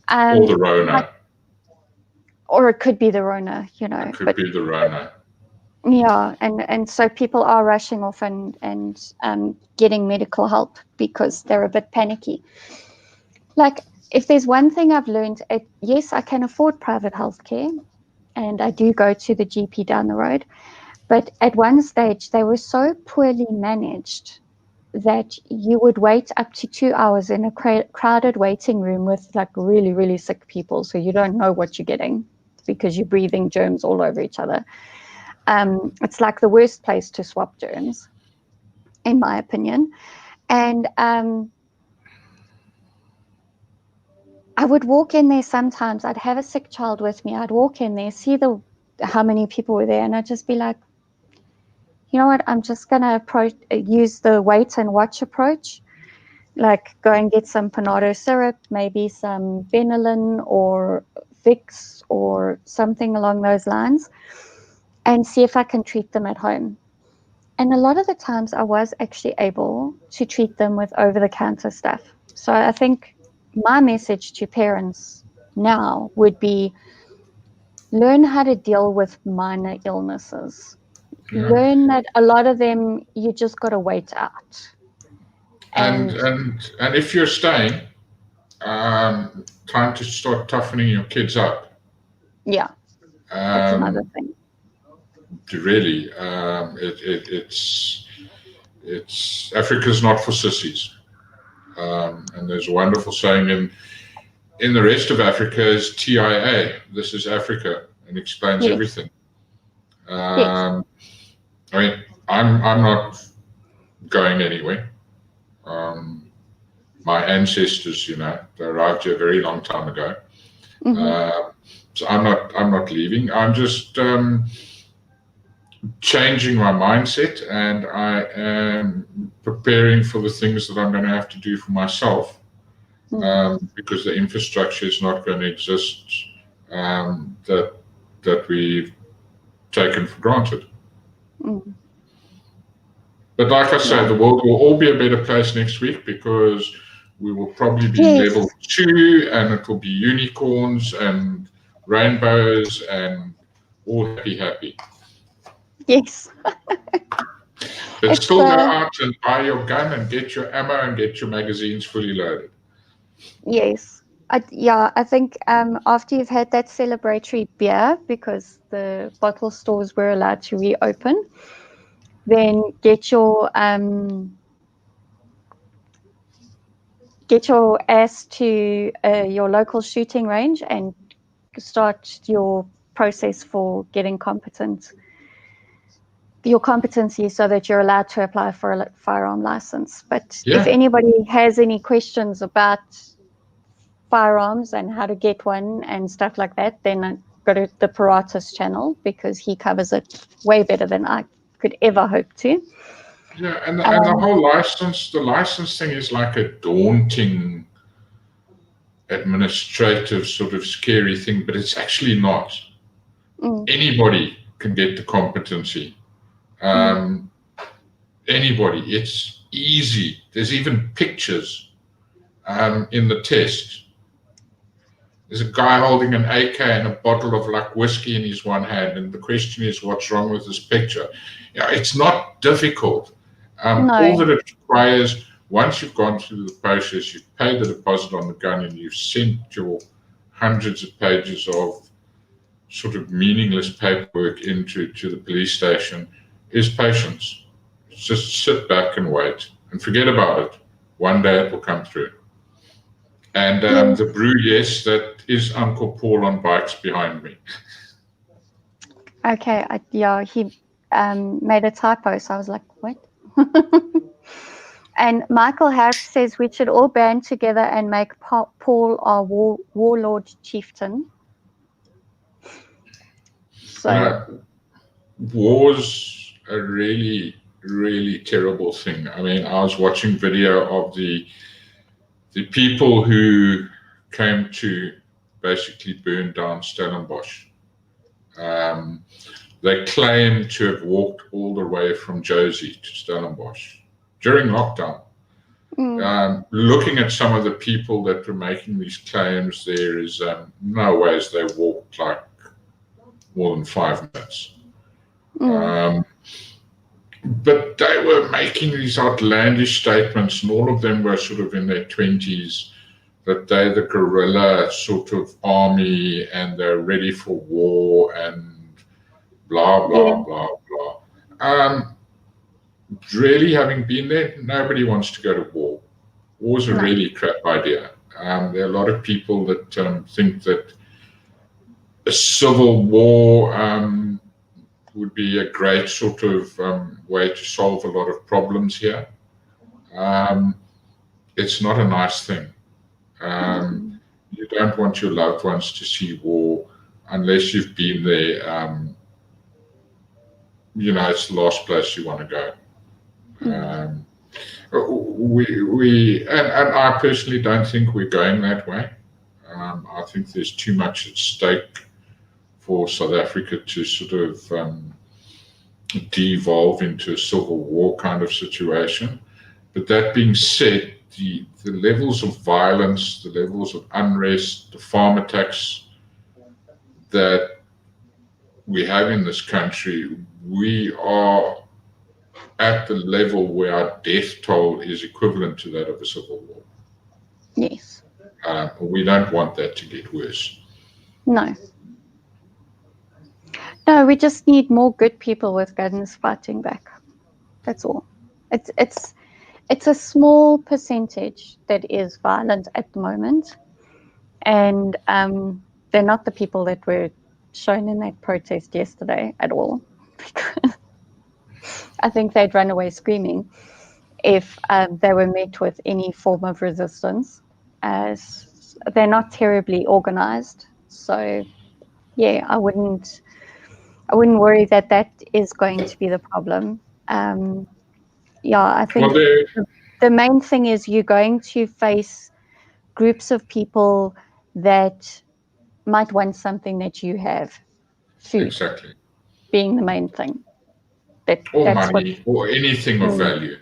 Speaker 2: Or the Rona.
Speaker 1: Or it could be the Rona,
Speaker 2: It could be the Rona.
Speaker 1: Yeah, and so people are rushing off and getting medical help because they're a bit panicky. Like, if there's one thing I've learned, yes, I can afford private health care, and I do go to the GP down the road. But at one stage, they were so poorly managed that you would wait up to 2 hours in a crowded waiting room with like really, really sick people. So you don't know what you're getting because you're breathing germs all over each other. It's like the worst place to swap germs, in my opinion. And I would walk in there sometimes. I'd have a sick child with me. I'd walk in there, see how many people were there, and I'd just be like, you know what? I'm just gonna use the wait and watch approach. Like, go and get some Panado syrup, maybe some Benylin or Vicks or something along those lines, and see if I can treat them at home. And a lot of the times I was actually able to treat them with over-the-counter stuff. So I think my message to parents now would be, learn how to deal with minor illnesses. Yeah. Learn that a lot of them, you just got to wait out.
Speaker 2: And if you're staying, time to start toughening your kids up.
Speaker 1: Yeah, that's another thing.
Speaker 2: Really, it's Africa's not for sissies. And there's a wonderful saying in the rest of Africa is TIA. This is Africa, and explains everything. I mean, I'm not going anywhere. My ancestors, they arrived here a very long time ago. So I'm not leaving. I'm just changing my mindset, and I am preparing for the things that I'm going to have to do for myself, because the infrastructure is not going to exist that we've taken for granted. But like I say, the world will all be a better place next week, because we will probably be level 2, and it will be unicorns and rainbows and all happy.
Speaker 1: Yes.
Speaker 2: But still go out and buy your gun and get your ammo and get your magazines fully loaded.
Speaker 1: Yes. I think after you've had that celebratory beer, because the bottle stores were allowed to reopen, then get your ass to your local shooting range and start your process for getting competent. your competency so that you're allowed to apply for a firearm license. But if
Speaker 2: Yeah.
Speaker 1: anybody has any questions about firearms and how to get one and stuff like that, then go to the Paratus channel, because he covers it way better than I could ever hope to.
Speaker 2: Yeah, and the whole license thing is like a daunting administrative sort of scary thing, but it's actually not. Anybody can get the competency. Anybody. It's easy. There's even pictures in the test. There's a guy holding an AK and a bottle of like whiskey in his one hand, and the question is, what's wrong with this picture? Yeah, it's not difficult.
Speaker 1: No.
Speaker 2: All that it requires, once you've gone through the process, you've paid the deposit on the gun, and you've sent your hundreds of pages of sort of meaningless paperwork into the police station, is patience. Just sit back and wait and forget about it. One day it will come through. And the brew, yes, that is Uncle Paul on bikes behind me.
Speaker 1: Okay, he made a typo, so I was like, what? And Michael Hart says we should all band together and make Paul our warlord chieftain. So,
Speaker 2: war's a really, really terrible thing. I mean, I was watching video of the people who came to basically burn down Stellenbosch. They claim to have walked all the way from Josie to Stellenbosch during lockdown. Looking at some of the people that were making these claims, there is no ways they walked like more than 5 minutes. But they were making these outlandish statements, and all of them were sort of in their 20s, that they're the guerrilla sort of army and they're ready for war and blah, blah, blah, blah. Really, having been there, nobody wants to go to war. War's a really crap idea. There are a lot of people that think that a civil war would be a great sort of way to solve a lot of problems here. It's not a nice thing. You don't want your loved ones to see war unless you've been there. It's the last place you want to go. And I personally don't think we're going that way. I think there's too much at stake for South Africa to sort of devolve into a civil war kind of situation. But that being said, the levels of violence, the levels of unrest, the farm attacks that we have in this country, we are at the level where our death toll is equivalent to that of a civil war.
Speaker 1: Yes.
Speaker 2: We don't want that to get worse.
Speaker 1: No, we just need more good people with guns fighting back. That's all. It's a small percentage that is violent at the moment, and they're not the people that were shown in that protest yesterday at all. Because I think they'd run away screaming if they were met with any form of resistance, as they're not terribly organized. So, yeah, I wouldn't worry that is going to be the problem. I think the main thing is you're going to face groups of people that might want something that you have. Food.
Speaker 2: Exactly.
Speaker 1: Being the main thing.
Speaker 2: Or money, or anything of value.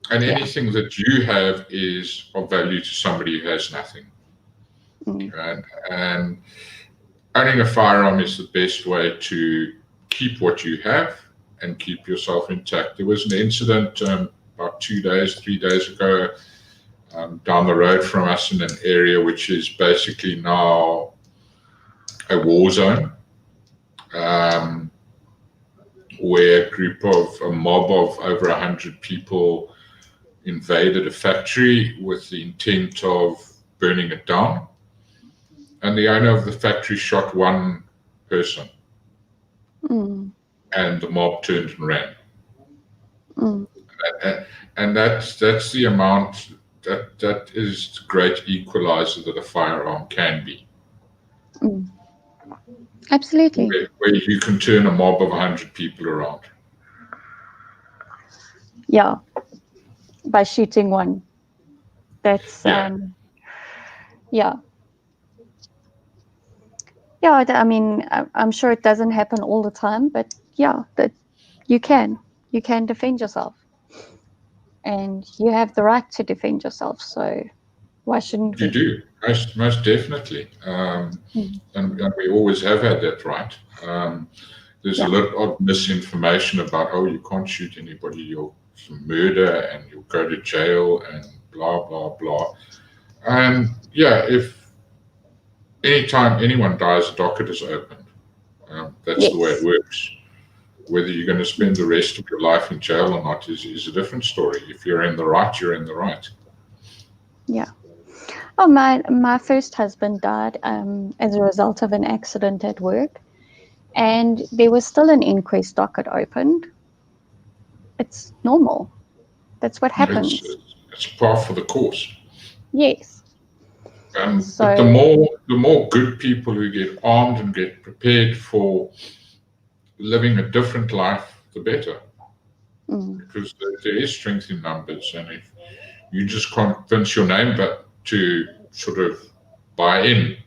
Speaker 2: And anything that you have is of value to somebody who has nothing. And owning a firearm is the best way to keep what you have and keep yourself intact. There was an incident about 3 days ago, down the road from us in an area which is basically now a war zone, where a mob of over 100 people invaded a factory with the intent of burning it down. And the owner of the factory shot one person. And the mob turned and ran.
Speaker 1: Mm.
Speaker 2: And that's the amount that is the great equalizer that a firearm can be,
Speaker 1: Mm. Absolutely.
Speaker 2: where you can turn a mob of 100 people around.
Speaker 1: Yeah, by shooting one. That's
Speaker 2: Yeah,
Speaker 1: yeah. Yeah, I mean, I'm sure it doesn't happen all the time, but yeah, that you can. You can defend yourself. And you have the right to defend yourself. So why shouldn't
Speaker 2: you
Speaker 1: we?
Speaker 2: do, most definitely.
Speaker 1: Mm.
Speaker 2: And we always have had that right. There's a
Speaker 1: Yeah.
Speaker 2: lot of misinformation about, oh, you can't shoot anybody, you'll murder and you'll go to jail and blah, blah, blah. And yeah, if anytime anyone dies, a docket is opened. That's the way it
Speaker 1: Yes.
Speaker 2: works. Whether you're going to spend the rest of your life in jail or not is a different story. If you're in the right, you're in the right.
Speaker 1: Yeah. Oh, my first husband died as a result of an accident at work, and there was still an inquest docket opened. It's normal. That's what
Speaker 2: It's
Speaker 1: happens.
Speaker 2: it's par for the course.
Speaker 1: Yes.
Speaker 2: But
Speaker 1: So,
Speaker 2: the more good people who get armed and get prepared for living a different life, the better.
Speaker 1: mm,
Speaker 2: Because there is strength in numbers, and if you just convince your neighbor to sort of buy in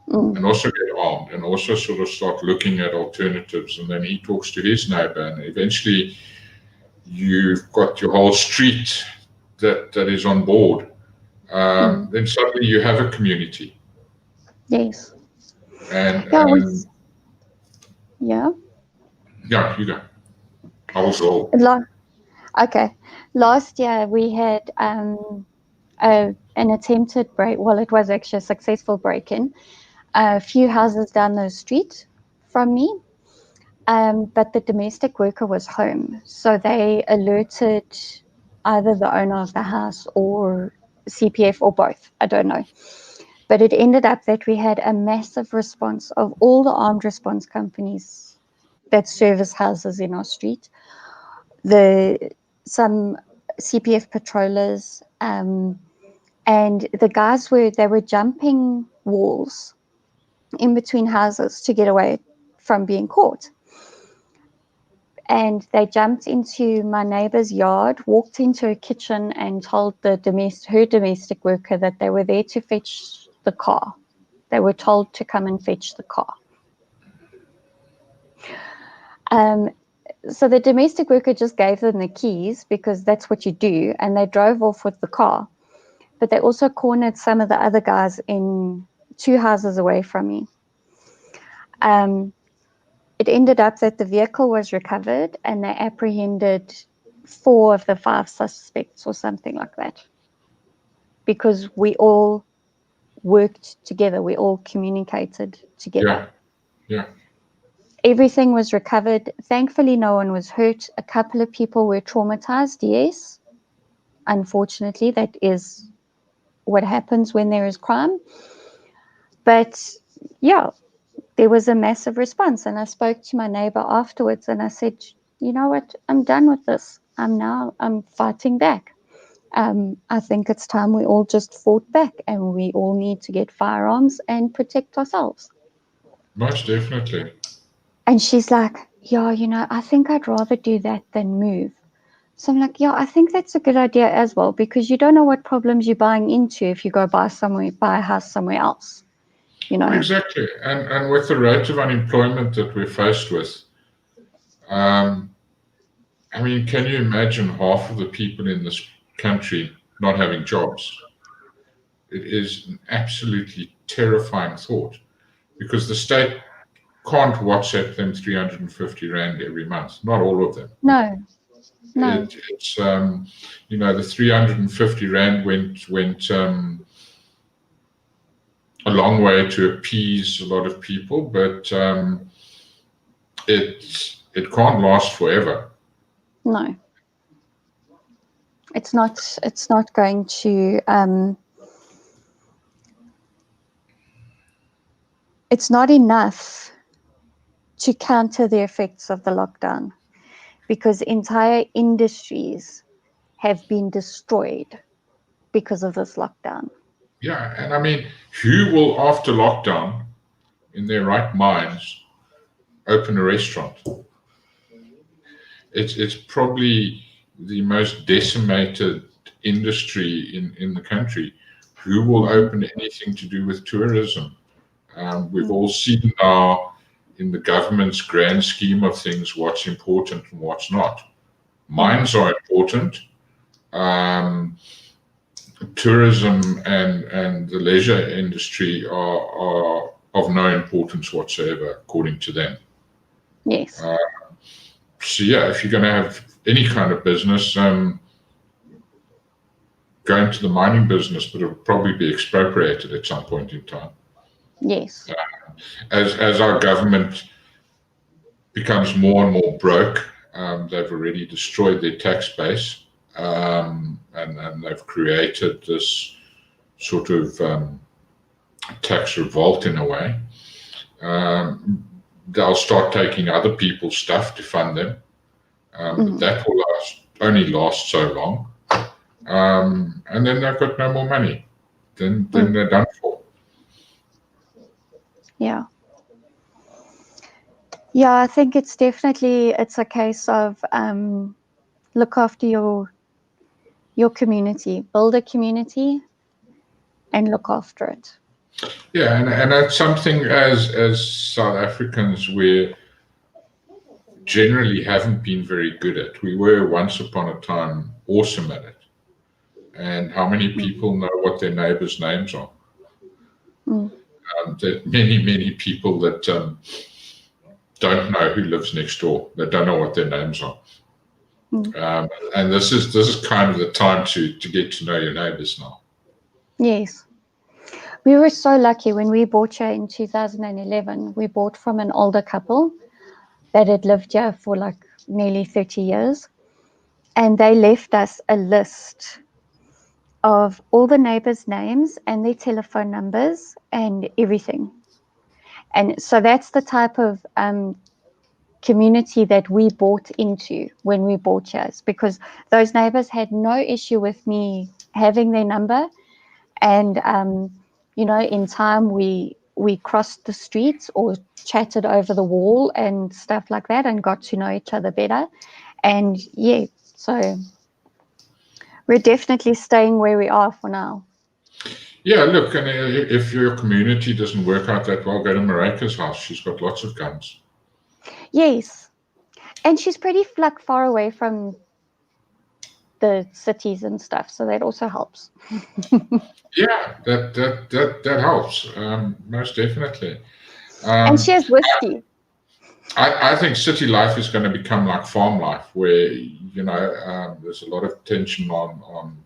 Speaker 1: mm,
Speaker 2: and also get armed and also sort of start looking at alternatives, and then he talks to his neighbor, and eventually you've got your whole street that is on board.
Speaker 1: mm,
Speaker 2: Then suddenly you have a community,
Speaker 1: yes.
Speaker 2: and
Speaker 1: Yeah, yeah.
Speaker 2: yeah, you go. I was all.
Speaker 1: La- okay. Last year we had an attempted break. Well, it was actually a successful break-in. A few houses down the street from me. But the domestic worker was home. So they alerted either the owner of the house or CPF or both. I don't know. But it ended up that we had a massive response of all the armed response companies that service houses in our street. Some CPF patrollers, and the guys were jumping walls in between houses to get away from being caught. And they jumped into my neighbor's yard, walked into her kitchen, and told her domestic worker that they were there to fetch the car. They were told to come and fetch the car. Um, so the domestic worker just gave them the keys because that's what you do, and they drove off with the car. But they also cornered some of the other guys in 2 houses away from me. It ended up that the vehicle was recovered and they apprehended 4 of the 5 suspects or something like that, because we all worked together, we all communicated together.
Speaker 2: Yeah, yeah.
Speaker 1: Everything was recovered. Thankfully, no one was hurt. A couple of people were traumatized, yes. Unfortunately, that is what happens when there is crime. But yeah, there was a massive response. And I spoke to my neighbor afterwards and I said, you know what? I'm done with this. I'm fighting back. I think it's time we all just fought back and we all need to get firearms and protect ourselves.
Speaker 2: Most definitely.
Speaker 1: And she's like, yeah, I think I'd rather do that than move. So I'm like, yeah, I think that's a good idea as well, because you don't know what problems you're buying into if you go buy a house somewhere else, you know.
Speaker 2: Exactly. And with the rate of unemployment that we're faced with, um, I mean, can you imagine half of the people in this country not having jobs? It is an absolutely terrifying thought because the state can't WhatsApp them 350 Rand every month. Not all of them.
Speaker 1: No, no.
Speaker 2: It's the 350 Rand went a long way to appease a lot of people, but it can't last forever.
Speaker 1: No. It's not going to it's not enough to counter the effects of the lockdown. because entire industries have been destroyed because of this lockdown.
Speaker 2: Yeah, and I mean, who will, after lockdown, in their right minds, open a restaurant? It's probably the most decimated industry in the country. Who will open anything to do with tourism? We've all seen now, in the government's grand scheme of things, what's important and what's not. Mines are important. Tourism and the leisure industry are of no importance whatsoever, according to them.
Speaker 1: Yes.
Speaker 2: So yeah, if you're going to have any kind of business, go into the mining business, but it'll probably be expropriated at some point in time.
Speaker 1: Yes.
Speaker 2: As our government becomes more and more broke, they've already destroyed their tax base, and they've created this sort of tax revolt in a way. They'll start taking other people's stuff to fund them, but that will only last so long, and then they've got no more money. Then they're done for.
Speaker 1: Yeah. Yeah, I think it's a case of look after your community, build a community, and look after it.
Speaker 2: Yeah, and that's something as South Africans we generally haven't been very good at. We were once upon a time awesome at it. And how many people know what their neighbors' names are? There are many people that don't know who lives next door. They don't know what their names are. And this is kind of the time to get to know your neighbors now.
Speaker 1: Yes. We were so lucky when we bought here in 2011. We bought from an older couple that had lived here for like nearly 30 years. And they left us a list of all the neighbors' names and their telephone numbers and everything. And so that's the type of community that we bought into when we bought yours, because those neighbors had no issue with me having their number. And, in time we crossed the streets or chatted over the wall and stuff like that and got to know each other better. And yeah, so we're definitely staying where we are for now.
Speaker 2: Yeah, look, and if your community doesn't work out that well, go to Marika's house. She's got lots of guns.
Speaker 1: Yes. And she's pretty far away from the cities and stuff, so that also helps.
Speaker 2: Yeah, that helps, most definitely.
Speaker 1: And she has whiskey.
Speaker 2: I think city life is going to become like farm life, where there's a lot of tension on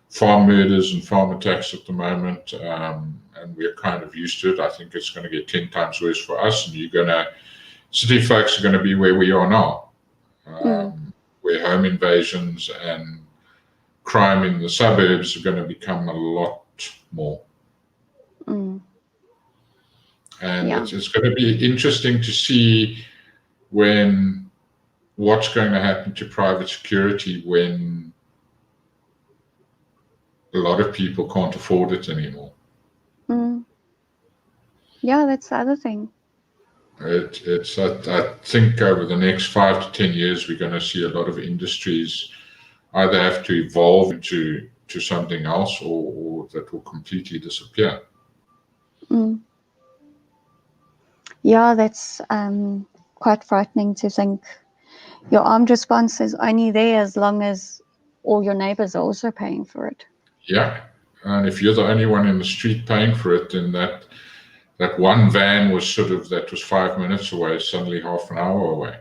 Speaker 2: farm murders and farm attacks at the moment, and we're kind of used to it. I think it's going to get 10 times worse for us, and city folks are going to be where we are now, where home invasions and crime in the suburbs are going to become a lot more. And it's going to be interesting to see what's going to happen to private security when a lot of people can't afford it anymore.
Speaker 1: Yeah, that's the other thing.
Speaker 2: I think over the next 5 to 10 years, we're going to see a lot of industries either have to evolve into something else or that will completely disappear.
Speaker 1: Yeah, that's quite frightening to think. Your armed response is only there as long as all your neighbors are also paying for it.
Speaker 2: Yeah, and if you're the only one in the street paying for it, then that one van was 5 minutes away, suddenly half an hour away.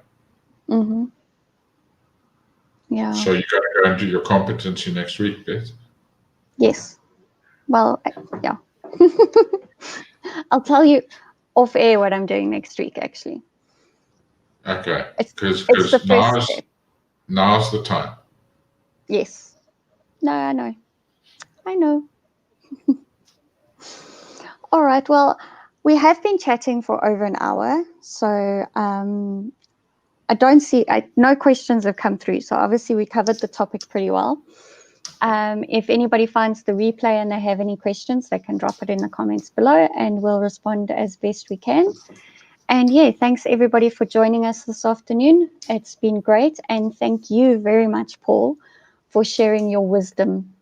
Speaker 1: Yeah.
Speaker 2: So you got to go and do your competency next week, Beth.
Speaker 1: Yes. Well, yeah. I'll tell you off air what I'm doing next week, actually.
Speaker 2: Okay.
Speaker 1: It's the first step.
Speaker 2: Now's the time.
Speaker 1: Yes. No, I know. All right. Well, we have been chatting for over an hour. So I don't see, no questions have come through. So obviously we covered the topic pretty well. If anybody finds the replay and they have any questions, they can drop it in the comments below and we'll respond as best we can. And yeah, thanks everybody for joining us this afternoon. It's been great. And thank you very much, Paul, for sharing your wisdom.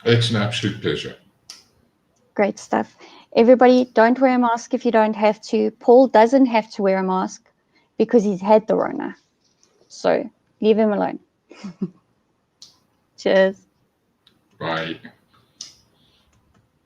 Speaker 2: It's an absolute pleasure.
Speaker 1: Great stuff. Everybody, don't wear a mask if you don't have to. Paul doesn't have to wear a mask because he's had the Rona. So leave him alone. Cheers.
Speaker 2: Bye.